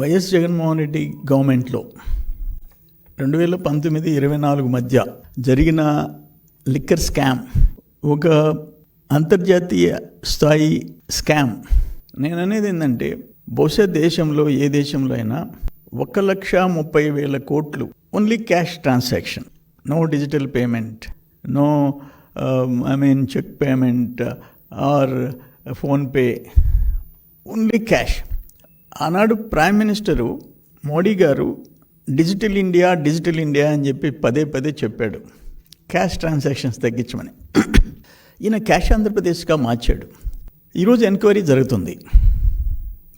YS Jaganmohan Reddy గవర్నమెంట్లో 2019-24 మధ్య జరిగిన లిక్కర్ స్కామ్ ఒక అంతర్జాతీయ స్థాయి స్కామ్. నేను అనేది ఏంటంటే, బహుశా దేశంలో ఏ దేశంలో అయినా 1,30,000 కోట్లు only cash transaction, no digital payment, no cheque payment or PhonePe, only cash. ఆనాడు ప్రైమ్ మినిస్టరు మోడీ గారు డిజిటల్ ఇండియా అని చెప్పి పదే చెప్పాడు, క్యాష్ ట్రాన్సాక్షన్స్ తగ్గించమని. ఈయన క్యాష్ ఆంధ్రప్రదేశ్గా మార్చాడు. ఈరోజు ఎంక్వైరీ జరుగుతుంది.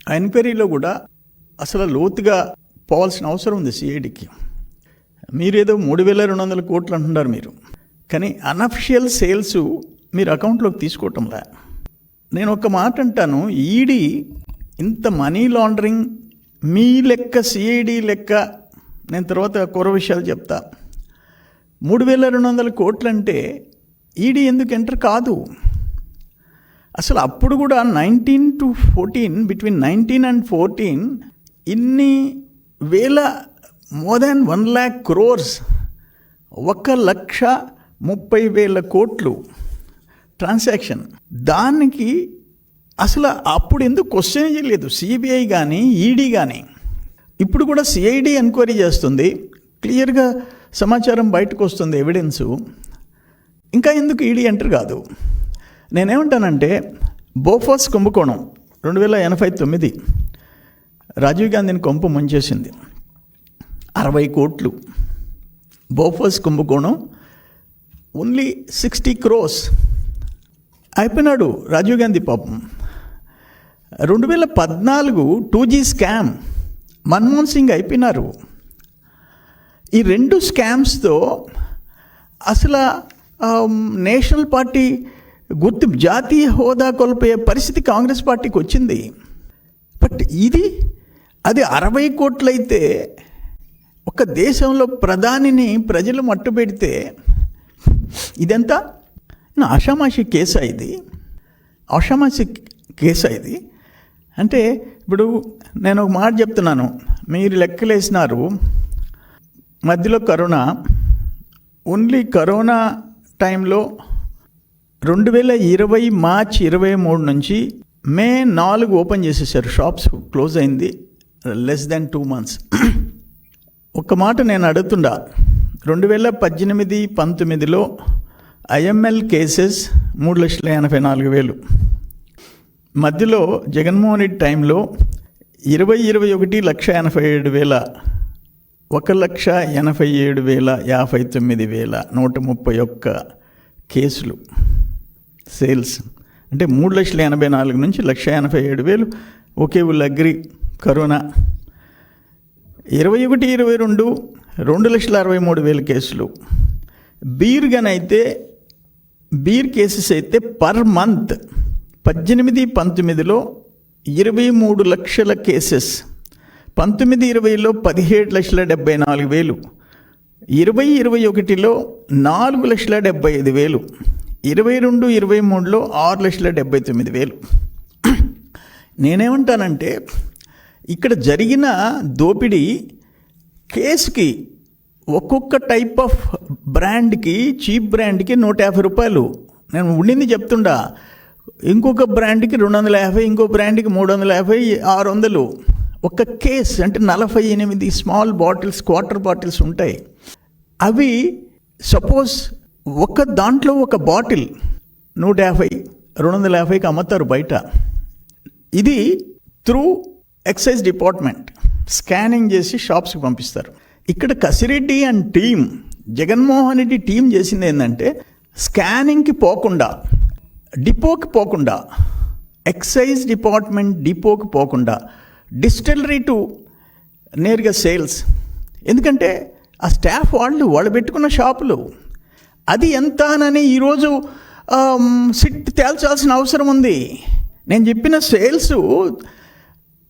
ఆ ఎంక్వైరీలో కూడా అసలు లోతుగా పోవాల్సిన అవసరం ఉంది సిఐడికి. మీరేదో 3,200 కోట్లు అంటున్నారు మీరు, కానీ అన్అఫిషియల్ సేల్స్ మీరు అకౌంట్లోకి తీసుకోవటంలా. నేను ఒక మాట అంటాను, ఈడీ ఇంత మనీ లాండరింగ్ మీ లెక్క, సిఐడి లెక్క, నేను తర్వాత కూర విషయాలు చెప్తా. 3,200 కోట్లు అంటే ఈడీ ఎందుకు ఎంటర్ కాదు? అసలు అప్పుడు కూడా 19 to 14, బిట్వీన్ 19 and 14 ఇన్ని వేల, మోర్ దాన్ 1 lakh crores, 1,30,000 కోట్లు ట్రాన్సాక్షన్. దానికి అసలు అప్పుడు ఎందుకు క్వశ్చన్ చేయలేదు సిబిఐ కానీ ఈడీ కానీ? ఇప్పుడు కూడా సిఐడి ఎంక్వైరీ చేస్తుంది, క్లియర్గా సమాచారం బయటకు వస్తుంది, ఎవిడెన్సు. ఇంకా ఎందుకు ఈడీ ఎంటర్ కాదు? నేనేమంటానంటే, బోఫోర్స్ కుంభకోణం 2089 రాజీవ్ గాంధీని కొంప ముంచేసింది. 60 కోట్లు. బోఫోర్స్ కుంభకోణం ఓన్లీ 60 crores అయిపోయినాడు రాజీవ్ గాంధీ పాపం. 2014 2G స్కామ్, మన్మోహన్ సింగ్ అయిపోయినారు. ఈ 2 స్కామ్స్తో అసలు నేషనల్ పార్టీ గుర్తు, జాతీయ హోదా కోల్పోయే పరిస్థితి కాంగ్రెస్ పార్టీకి వచ్చింది. బట్ అది 60 కోట్లయితే, ఒక దేశంలో ప్రధానిని ప్రజలు మట్టుపెడితే ఇదంతా ఆషామాషి కేసా? ఇది ఆషామాషి కేసా ఇది? అంటే ఇప్పుడు నేను ఒక మాట చెప్తున్నాను, మీరు లెక్కలేసినారు, మధ్యలో కరోనా, ఓన్లీ కరోనా టైంలో 2020 మార్చి 23 నుంచి మే 4 ఓపెన్ చేసేసారు, షాప్స్ క్లోజ్ అయింది, లెస్ దాన్ 2 months. ఒక మాట నేను అడుగుతుండా, 2018-19లో ఐఎంఎల్ కేసెస్ 3,84,000. మధ్యలో జగన్మోహన్ రెడ్డి టైంలో 2021 1,87,000, 1,87,059,131 కేసులు సేల్స్. అంటే 3,84,000 నుంచి 1,87,000. Okay, will agri. కరోనా 21-22 2,63,000 కేసులు. బీర్ కేసెస్ అయితే పర్ మంత్ 18-19లో 23 లక్షల కేసెస్, 19-20లో 17,74,000, 20-21లో 4,75,000, 22-23లో 6,79,000. నేనేమంటానంటే, ఇక్కడ జరిగిన దోపిడీ కేసుకి ఒక్కొక్క టైప్ ఆఫ్ బ్రాండ్కి, చీప్ బ్రాండ్కి 150 రూపాయలు. నేను ఉండింది చెప్తుండా. ఇంకొక బ్రాండ్కి 250, ఇంకో బ్రాండ్కి 350, 600. ఒక కేస్ అంటే 48 స్మాల్ బాటిల్స్, క్వార్టర్ బాటిల్స్ ఉంటాయి. అవి సపోజ్ ఒక దాంట్లో ఒక బాటిల్ 150, 250కి అమ్ముతారు బయట. ఇది త్రూ ఎక్సైజ్ డిపార్ట్మెంట్ స్కానింగ్ చేసి షాప్స్కి పంపిస్తారు. ఇక్కడ Kasireddy and team, Jaganmohan Reddy team చేసింది ఏంటంటే, స్కానింగ్కి పోకుండా, డిపోకి పోకుండా, ఎక్సైజ్ డిపార్ట్మెంట్ డిపోకి పోకుండా డిస్టిలరీ టు నేరుగా సేల్స్. ఎందుకంటే ఆ స్టాఫ్ వాళ్ళు పెట్టుకున్న షాపులు, అది ఎంత అని ఈరోజు సిట్ తేల్చాల్సిన అవసరం ఉంది. నేను చెప్పిన సేల్స్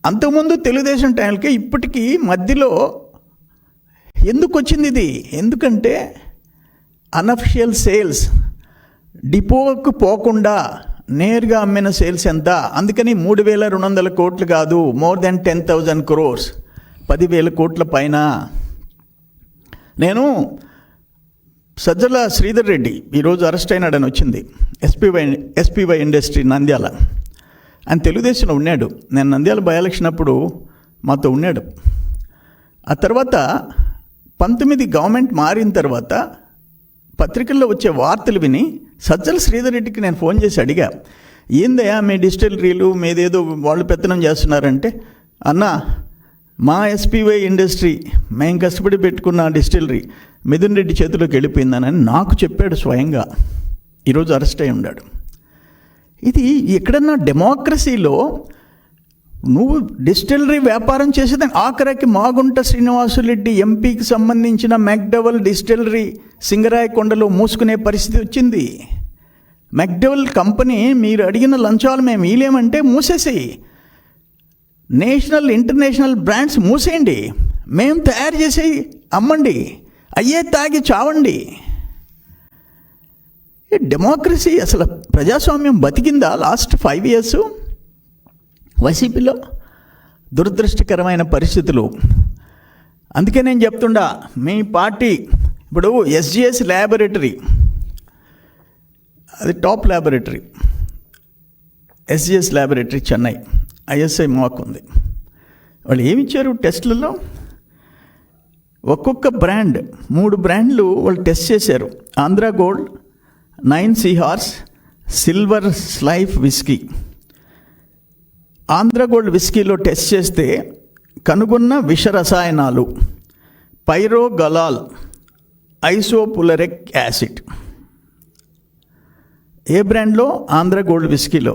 అంతకుముందు తెలుగుదేశం టైంకి ఇప్పటికీ మధ్యలో ఎందుకు వచ్చింది ఇది? ఎందుకంటే అన్అఫిషియల్ సేల్స్, డిపోకు పోకుండా నేరుగా అమ్మిన సేల్స్ ఎంత? అందుకని 3,200 కోట్లు కాదు, మోర్ దెన్ 10,000 crores. 10,000 కోట్ల పైన. నేను సజ్జల శ్రీధర్ రెడ్డి ఈరోజు అరెస్ట్ అయినాడని వచ్చింది, ఎస్పీవై ఇండస్ట్రీ నంద్యాల. ఆయన తెలుగుదేశంలో ఉన్నాడు. నేను నంద్యాల బై ఎలక్షన్ అప్పుడు మాతో ఉన్నాడు. ఆ తర్వాత 19 గవర్నమెంట్ మారిన తర్వాత పత్రికల్లో వచ్చే వార్తలు విని సజ్జల శ్రీధర్ రెడ్డికి నేను ఫోన్ చేసి అడిగా, ఏందయ్యా మీ డిస్టిలరీలు మీదేదో వాళ్ళు పెత్తనం చేస్తున్నారంటే, అన్నా మా ఎస్పీవై ఇండస్ట్రీ మేము కష్టపడి పెట్టుకున్న డిస్టిలరీ మిథున్ రెడ్డి చేతిలోకి వెళ్ళిపోయిందని నాకు చెప్పాడు స్వయంగా. ఈరోజు అరెస్ట్ అయి ఉన్నాడు. ఇది ఎక్కడన్నా డెమోక్రసీలో నువ్వు డిస్టిలరీ వ్యాపారం చేసేదాన్ని ఆఖరికి మాగుంట శ్రీనివాసులరెడ్డి ఎంపీకి సంబంధించిన మెక్డవల్ డిస్టిలరీ సింగరాయకొండలో మూసుకునే పరిస్థితి వచ్చింది. మెక్డవల్ కంపెనీ మీరు అడిగిన లంచాలు మేము ఇలేమంటే మూసేసేయి, నేషనల్ ఇంటర్నేషనల్ బ్రాండ్స్ మూసేయండి, మేము తయారు చేసి అమ్మండి, అయ్యే తాగి చావండి. డెమోక్రసీ అసలు ప్రజాస్వామ్యం బతికిందా లాస్ట్ 5 years? వైసీపీలో దురదృష్టకరమైన పరిస్థితులు. అందుకే నేను చెప్తుండా, మీ పార్టీ ఇప్పుడు ఎస్జిఎస్ ల్యాబొరేటరీ, అది top laboratory, SGS laboratory Chennai, ISI మాకు ఉంది. వాళ్ళు ఏమిచ్చారు టెస్టులలో? ఒక్కొక్క బ్రాండ్ 3 బ్రాండ్లు వాళ్ళు టెస్ట్ చేశారు. Andhra gold, 9 seahorse, silver stripe whisky. Andhra gold విస్కీలో టెస్ట్ చేస్తే కనుగొన్న విష రసాయనాలు పైరోగలాల్, ఐసోపులరిక్ యాసిడ్. ఏ బ్రాండ్లో? ఆంధ్రా గోల్డ్ విస్కీలో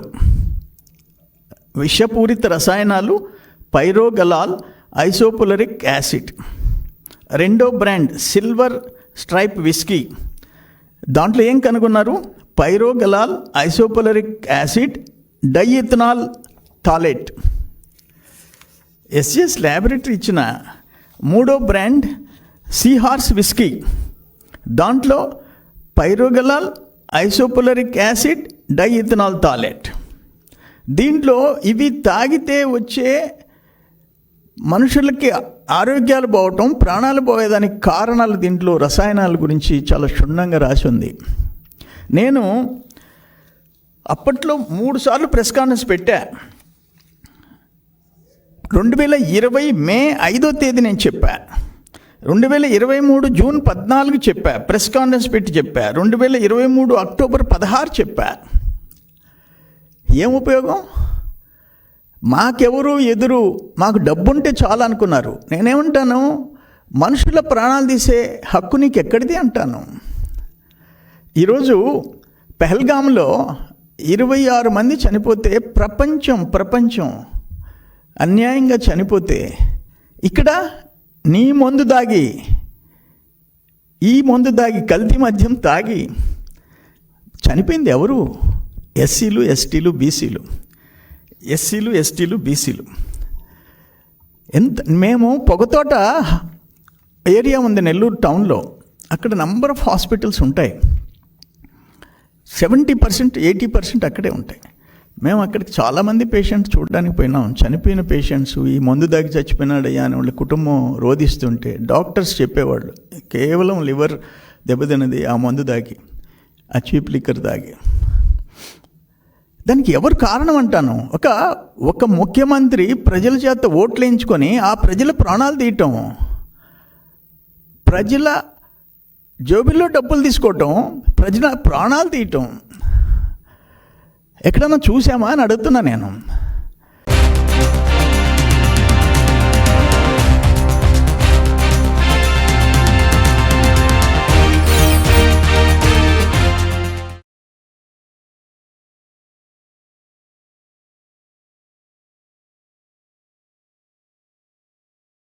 విషపూరిత రసాయనాలు పైరోగలాల్, ఐసోపులరిక్ యాసిడ్. రెండో బ్రాండ్ సిల్వర్ స్ట్రైప్ విస్కీ, దాంట్లో ఏం కనుగొన్నారు? పైరోగలాల్, ఐసోపులరిక్ acid, diethyl phthalate. SGS laboratory ఇచ్చిన మూడో బ్రాండ్ సీహార్స్ విస్కీ, దాంట్లో పైరోగలాల్, ఐసోపులరిక్ యాసిడ్, డైఇథనాల్ థాలేట్. దీంట్లో ఇవి తాగితే వచ్చే మనుషులకి ఆరోగ్యాలు పోవటం, ప్రాణాలు పోయేదానికి కారణాలు దీంట్లో రసాయనాల గురించి చాలా క్షుణ్ణంగా రాసి ఉంది. నేను అప్పట్లో 3 సార్లు ప్రెస్ కాన్ఫరెన్స్ పెట్టా. 2020 మే 5వ తేదీ నేను చెప్పా, 2023 జూన్ 14 చెప్పా, ప్రెస్ కాన్ఫరెన్స్ పెట్టి చెప్పా, 2023 అక్టోబర్ 16 చెప్పా. ఏం ఉపయోగం? మాకెవరు ఎదురు, మాకు డబ్బుంటే చాలు అనుకున్నారు. నేనేమంటాను, మనుషుల ప్రాణాలు తీసే హక్కు నీకు ఎక్కడిది అంటాను. ఈరోజు పెహల్గాంలో 26 మంది చనిపోతే ప్రపంచం అన్యాయంగా చనిపోతే, ఇక్కడ నీ మందు దాగి, ఈ మందు దాగి, కల్తీ మద్యం తాగి చనిపోయింది ఎవరు? ఎస్సీలు, ఎస్టీలు, బీసీలు. ఎస్సీలు, ఎస్టీలు, బీసీలు. మేము పొగతోట ఏరియా ఉంది నెల్లూరు టౌన్లో, అక్కడ నంబర్ ఆఫ్ హాస్పిటల్స్ ఉంటాయి. 70%, 80% అక్కడే ఉంటాయి. మేము అక్కడికి చాలామంది పేషెంట్స్ చూడడానికి పోయినాం. చనిపోయిన పేషెంట్స్, ఈ మందు దాగి చచ్చిపోయినాడయ్యా అని వాళ్ళ కుటుంబం రోధిస్తుంటే డాక్టర్స్ చెప్పేవాళ్ళు, కేవలం లివర్ దెబ్బతిన్నది ఆ మందు దాగి, ఆ చీప్ లిక్కర్ దాగి. దానికి ఎవరు కారణం అంటాను? ఒక ముఖ్యమంత్రి ప్రజల చేత ఓట్లు వేయించుకొని ఆ ప్రజల ప్రాణాలు తీయటం, ప్రజల జోబిల్లో డబ్బులు తీసుకోవటం, ప్రజల ప్రాణాలు తీయటం ఎక్కడన్నా చూసామా అని అడుగుతున్నా నేను.